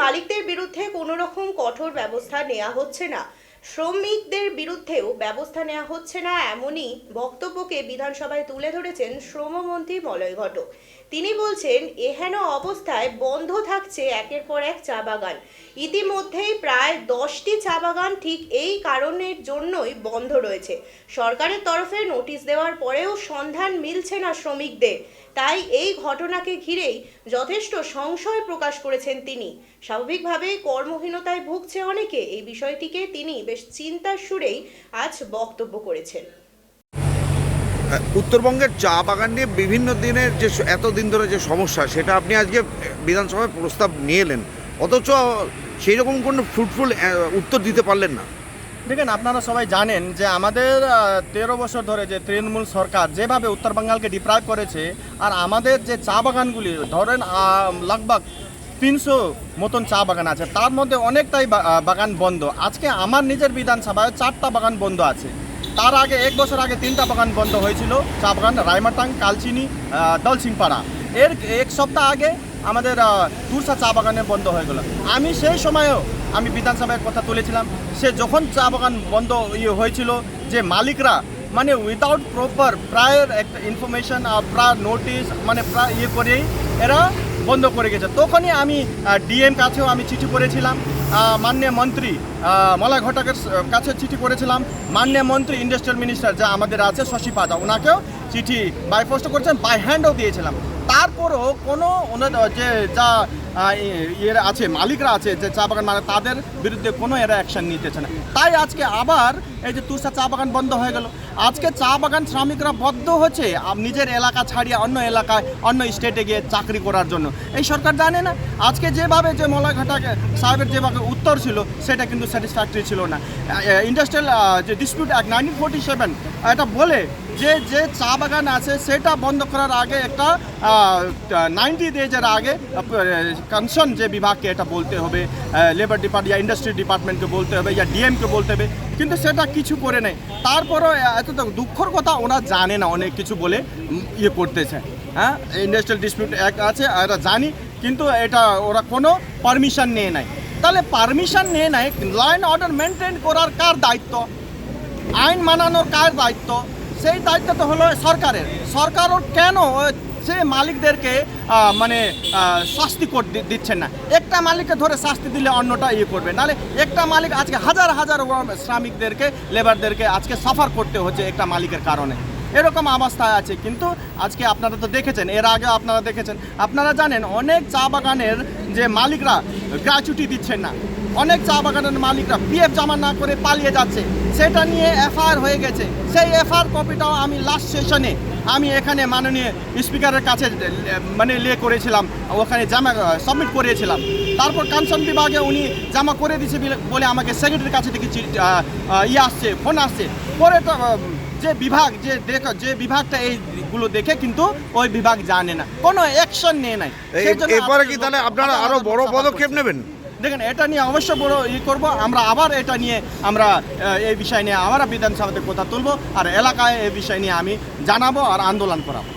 মালিকদের বিরুদ্ধে কোনো রকম কঠোর ব্যবস্থা নেওয়া হচ্ছে না, শ্রমিকদের বিরুদ্ধেও ব্যবস্থা নেওয়া হচ্ছে না, এমনই বক্তব্যকে বিধানসভায় তুলে ধরেছেন শ্রমমন্ত্রী মলয় ঘটক। তিনি বলছেন, এহেন অবস্থায় বন্ধ থাকছে একের পর এক চা বাগান। ইতিমধ্যেই প্রায় 10টি চা বাগান ঠিক এই কারণের জন্যই বন্ধ রয়েছে। সরকারের তরফে নোটিশ দেওয়ার পরেও সন্ধান মিলছে না শ্রমিকদের। তাই এই ঘটনাকে ঘিরেই যথেষ্ট সংশয় প্রকাশ করেছেন তিনি। স্বাভাবিকভাবেই কর্মহীনতায় ভুগছে অনেকে। এই বিষয়টিকে তিনি বেশ চিন্তার সুরেই আজ বক্তব্য করেছেন। উত্তরবঙ্গের চা বাগান নিয়ে বিভিন্ন দিনের যে এতদিন ধরে যে সমস্যা, সেটা আপনি আজকে বিধানসভায় প্রস্তাব নিয়ে এলেন, অথচ সেই রকম কোনো ফ্রুটফুল উত্তর দিতে পারলেন না। দেখেন, আপনারা সবাই জানেন যে আমাদের 13 বছর ধরে যে তৃণমূল সরকার যেভাবে উত্তর বাঙ্গালকে ডিপ্রাইভ করেছে, আর আমাদের যে চা বাগানগুলি ধরেন লগভগ 300 মতন চা বাগান আছে, তার মধ্যে অনেকটাই বাগান বন্ধ। আজকে আমার নিজের বিধানসভায় 4টা বাগান বন্ধ আছে। তার আগে 1 বছর আগে 3টা বাগান বন্ধ হয়েছিল, চা বাগান রায়মাটাং, কালচিনি, দলসিংপাড়া। এর 1 সপ্তাহ আগে আমাদের তুরসা চা বাগানে বন্ধ হয়ে গেল। আমি সেই সময়ও আমি বিধানসভায় কথা তুলেছিলাম, সে যখন চা বাগান বন্ধ হয়েছিল, যে মালিকরা মানে উইদাউট প্রপার প্রায়র একটা ইনফরমেশন প্রায় নোটিশ মানে প্রায় করেই এরা বন্ধ করে গেছে। তখনই আমি ডিএম কাছেও আমি চিঠি করেছিলাম, মাননীয় মন্ত্রী মলয় ঘটকের কাছে চিঠি করেছিলাম, মাননীয় মন্ত্রী ইন্ডাস্ট্রিয়াল মিনিস্টার যা আমাদের আছে শশী পাজা, ওনাকেও চিঠি বাই পোস্ট করেছেন, বাই হ্যান্ডও দিয়েছিলাম। তারপরও কোনো যে যা ইয়েরা আছে, মালিকরা আছে যে চা বাগান মানে, তাদের বিরুদ্ধে কোনো এরা অ্যাকশন নিতেছে না। তাই আজকে আবার এই যে তুষা চা বাগান বন্ধ হয়ে গেল। আজকে চা বাগান শ্রমিকরা বদ্ধ হচ্ছে নিজের এলাকা ছাড়িয়ে অন্য এলাকায়, অন্য স্টেটে গিয়ে চাকরি করার জন্য। এই সরকার জানে না। আজকে যেভাবে যে মলয় ঘটক সাহেবের যেভাবে উত্তর ছিল, সেটা কিন্তু স্যাটিসফ্যাক্টরি ছিল না। ইন্ডাস্ট্রিয়াল যে ডিসপিউট অ্যাক্ট 1947 এটা বলে যে যে চা বাগান আছে সেটা বন্ধ করার আগে একটা 90 ডেজের আগে কনসার্ন যে বিভাগকে এটা বলতে হবে, লেবার ডিপার্টমেন্ট ইয়া ইন্ডাস্ট্রি ডিপার্টমেন্টকে বলতে হবে, ইয়া ডিএমকে বলতে হবে, কিন্তু সেটা কিছু করে নেই। তারপরও এত দুঃখর কথা, ওরা জানে না অনেক কিছু বলে করতেছে। হ্যাঁ, ইন্ডাস্ট্রিয়াল ডিসপিউট অ্যাক্ট আছে, এটা জানি, কিন্তু এটা ওরা কোনো পারমিশন নিয়ে নেয়। তাহলে পারমিশন নিয়ে নেয়, ল অ্যান্ড অর্ডার মেনটেন করার কার দায়িত্ব? আইন মানানোর কার দায়িত্ব? সেই দায়িত্ব তো হলো সরকারের। সরকারও কেন সে মালিকদেরকে মানে শাস্তি দিচ্ছেন না? একটা মালিককে ধরে শাস্তি দিলে অন্যটা করবে, নাহলে একটা মালিক আজকে হাজার হাজার শ্রমিকদেরকে, লেবারদেরকে আজকে সাফার করতে হচ্ছে একটা মালিকের কারণে। এরকম অবস্থায় আছে। কিন্তু আজকে আপনারা তো দেখেছেন, এর আগে আপনারা দেখেছেন, আপনারা জানেন অনেক চা বাগানের যে মালিকরা গ্র্যাচুইটি দিচ্ছেন না, অনেক চা বাগানের মালিকরা পিএফ জমা না করে পালিয়ে যাচ্ছে। সেটা নিয়ে এফআইআর হয়ে গেছে। সেই এফআইআর কপিটাও আমি লাস্ট সেশনে আমি এখানে মাননীয় স্পিকারের কাছে মানে করেছিলাম, ওখানে জমা সাবমিট করিয়েছিলাম। তারপর কনসার্ন বিভাগে উনি জমা করে দিয়েছে বলে আমাকে সেক্রেটারির কাছে থেকে আসছে, ফোন আসছে। পরে যে বিভাগ যে বিভাগটা এইগুলো দেখে, কিন্তু ওই বিভাগ জানে না, কোনো অ্যাকশন নিয়ে নাই। এরপরে কি তাহলে আপনারা আরো বড় পদক্ষেপ নেবেন? দেখেন, এটা নিয়ে অবশ্য বড় করব আমরা। আবার এটা নিয়ে আমরা এই বিষয় নিয়ে আমরা বিধানসভাতে কথা তুলব, আর এলাকায় এই বিষয় নিয়ে আমি জানাবো আর আন্দোলন করাবো।